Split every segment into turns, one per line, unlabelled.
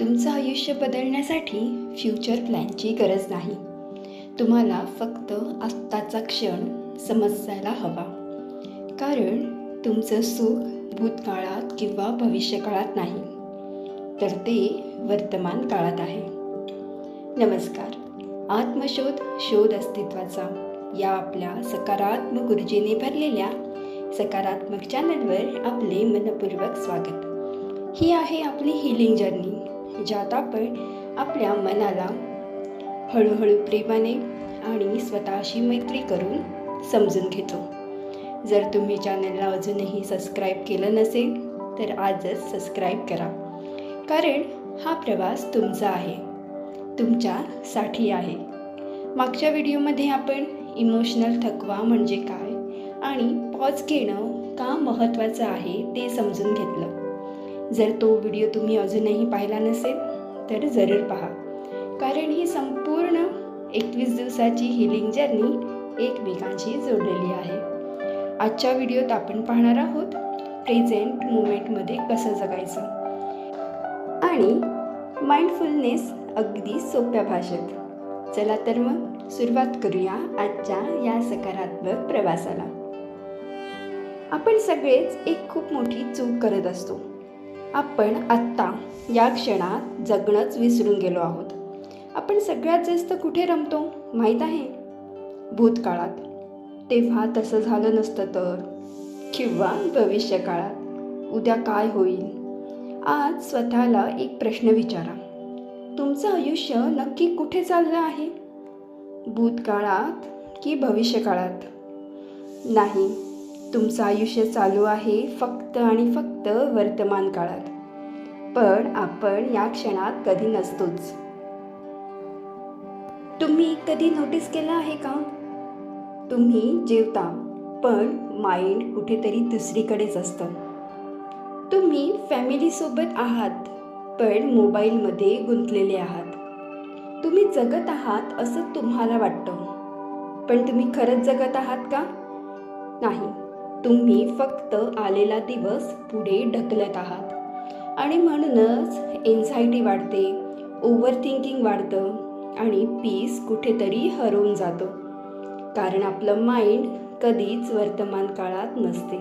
तुमचं आयुष्य बदलण्यासाठी फ्युचर प्लॅनची गरज नाही. तुम्हाला फक्त आत्ताचा क्षण समजायला हवा. कारण तुमचं सुख भूतकाळात किंवा भविष्यकाळात नाही, तर ते वर्तमान काळात आहे. नमस्कार. आत्मशोध शोध अस्तित्वाचा या आपल्या सकारात्मक ऊर्जेने भरलेल्या सकारात्मक चॅनलवर आपले मनपूर्वक स्वागत. ही आहे आपली हीलिंग जर्नी, ज्यात आपण आपल्या मनाला हळूहळू प्रेमाने आणि स्वतःशी मैत्री करून समजून घेतो. जर तुम्ही चॅनलला अजूनही सबस्क्राईब केलं नसेल तर आजच सबस्क्राईब करा. कारण हा प्रवास तुमचा आहे, तुमच्यासाठी आहे. मागच्या व्हिडिओमध्ये आपण इमोशनल थकवा म्हणजे काय आणि पॉज घेणं का महत्त्वाचं आहे ते समजून घेतलं. जर तो व्हिडिओ तुम्ही अजूनही पाहिला नसेल तर जरूर पहा. कारण ही संपूर्ण 21 दिवसाची हीलिंग जर्नी एकमेकांशी जोडलेली आहे. आजच्या व्हिडिओत आपण पाहणार आहोत प्रेझेंट मुमेंटमध्ये कसं जगायचं आणि माइंडफुलनेस अगदी सोप्या भाषेत. चला तर मग सुरुवात करूया आजच्या या सकारात्मक प्रवासाला. आपण सगळेच एक खूप मोठी चूक करत असतो. आपण आत्ता या क्षणात जगणंच विसरून गेलो आहोत. आपण सगळ्यात जास्त कुठे रमतो माहीत आहे? भूतकाळात. तेव्हा तसं झालं नसतं तर, किंवा भविष्यकाळात उद्या काय होईल. आज स्वतःला एक प्रश्न विचारा. तुमचं आयुष्य नक्की कुठे चाललं आहे? भूतकाळात की भविष्यकाळात? नाही, तुमचं आयुष्य चालू आहे फक्त आणि फक्त वर्तमान काळात. पण आपण या क्षणात कधी नसतोच. तुम्ही कधी नोटीस केलं आहे का? तुम्ही जेवता पण माइंड कुठेतरी दुसरीकडेच असतं. तुम्ही फॅमिलीसोबत आहात पण मोबाईलमध्ये गुंतलेले आहात. तुम्ही जगत आहात असं तुम्हाला वाटतं, पण तुम्ही खरंच जगत आहात का? नाही, तुम्ही फक्त आलेला दिवस पुढे ढकलत आहात. आणि म्हणूनच एन्झायटी वाढते, ओव्हर थिंकिंग वाढतं आणि पीस कुठेतरी हरवून जातो. कारण आपलं माइंड कधीच वर्तमान काळात नसते.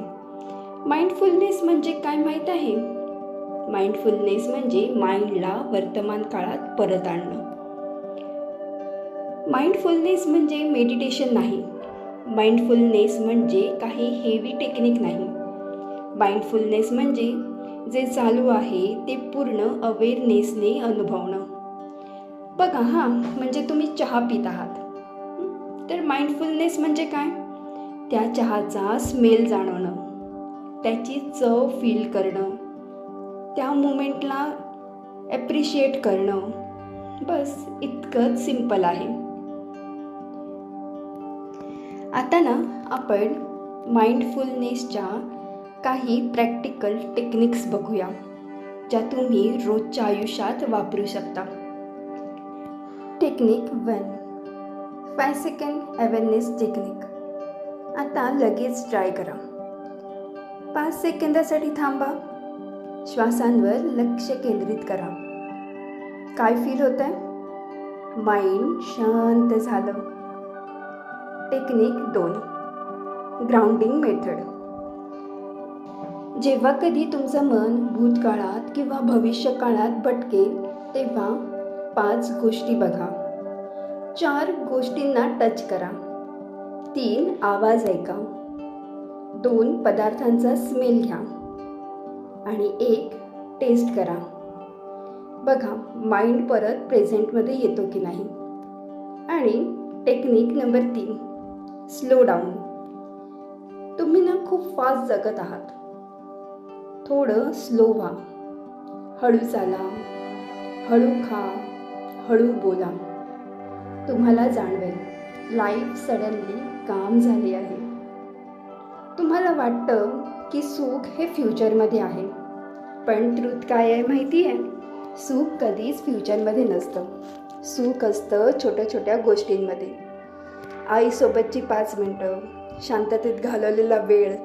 माइंडफुलनेस म्हणजे काय माहीत आहे? माइंडफुलनेस म्हणजे माइंडला वर्तमान काळात परत आणणं. माइंडफुलनेस म्हणजे मेडिटेशन नाही. माइंडफुलनेस म्हणजे काही हेवी टेक्निक नाही. माइंडफुलनेस म्हणजे जे चालू आहे ते पूर्ण अवेअरनेसने अनुभवणं. बघा, म्हणजे तुम्ही चहा पित आहात, तर माइंडफुलनेस म्हणजे काय? त्या चहाचा स्मेल जाणवणं, त्याची चव फील करणं, त्या मोमेंटला ॲप्रिशिएट करणं. बस इतकंच सिम्पल आहे. आता आपण माइंडफुलनेसच्या काही प्रॅक्टिकल टेक्निक्स बघूया, ज्या तुम्ही रोजच्या आयुष्यात वापरू शकता. Technique 1, 5 second awareness technique. आता लगेच ट्राय करा. 5 सेकंदासाठी थांबा. श्वासांवर लक्ष केंद्रित करा. काय फील होतंय? माइंड शांत झालं. Technique 2, grounding method. जेव्हा कधी तुमचं मन भूतकाळात किंवा भविष्यकाळात भटकेल तेव्हा 5 गोष्टी बघा. 4 गोष्टींना टच करा. 3 आवाज ऐका. 2 पदार्थांचा स्मेल घ्या आणि 1 टेस्ट करा. बघा माइंड परत प्रेझेंटमध्ये येतो की नाही. आणि टेक्निक नंबर 3, स्लो डाऊन. तुम्ही खूप फास्ट जगत आहात. थोडं स्लो व्हा. हळू चाला, हळू खा, हळू बोला. तुम्हाला जाणवेल लाईफ सडनली काम झाली आहे. तुम्हाला वाटतं की सुख हे फ्युचरमध्ये आहे, पण ट्रूथ काय आहे माहिती आहे? सुख कधीच फ्युचरमध्ये नसतं. सुख असतं छोट्या छोट्या गोष्टींमध्ये. आईसोबतची 5 मिनटं, शांततेत घालवलेला वेळ,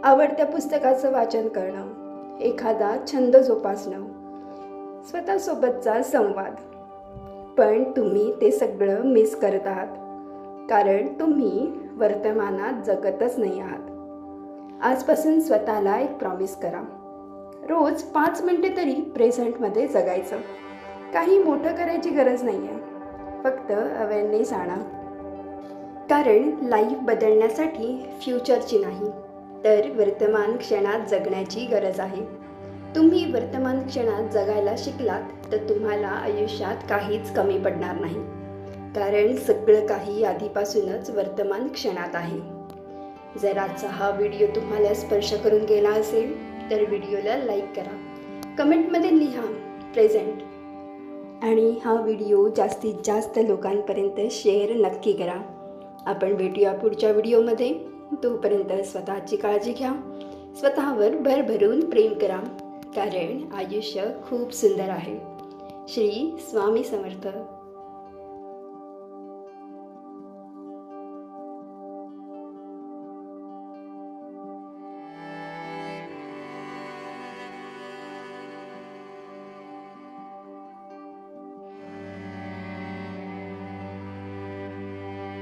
आवडत्या पुस्तकाचं वाचन करणं, एखादा छंद जोपासणं. स्वतःसोबतचा संवाद. पण तुम्ही ते सगळं मिस करत आहात, कारण तुम्ही वर्तमानात जगतच नाही आहात. आजपासून स्वतःला एक प्रॉमिस करा, रोज 5 मिनिटे तरी प्रेझेंटमध्ये जगायचं. काही मोठं करायची गरज नाही आहे, फक्त अवेअरनेस आणा. कारण लाईफ बदलण्यासाठी फ्युचरची नाही, तर वर्तमान क्षणात जगण्याची गरज आहे. तुम्ही वर्तमान क्षणात जगायला शिकलात तर तुम्हाला आयुष्यात काहीच कमी पडणार नाही, कारण सगळं काही आधीपासूनच वर्तमान क्षणात आहे. जर आजचा हा व्हिडिओ तुम्हाला स्पर्श करून गेला असेल तर व्हिडिओला लाईक करा, कमेंटमध्ये लिहा प्रेझेंट, आणि हा व्हिडिओ जास्तीत जास्त लोकांपर्यंत शेअर नक्की करा. आपण भेटूया पुढच्या व्हिडिओमध्ये. तोपर्यंत स्वतःची काळजी घ्या, स्वतःवर भरभरून प्रेम करा, कारण आयुष्य खूप सुंदर आहे. श्री स्वामी समर्थ.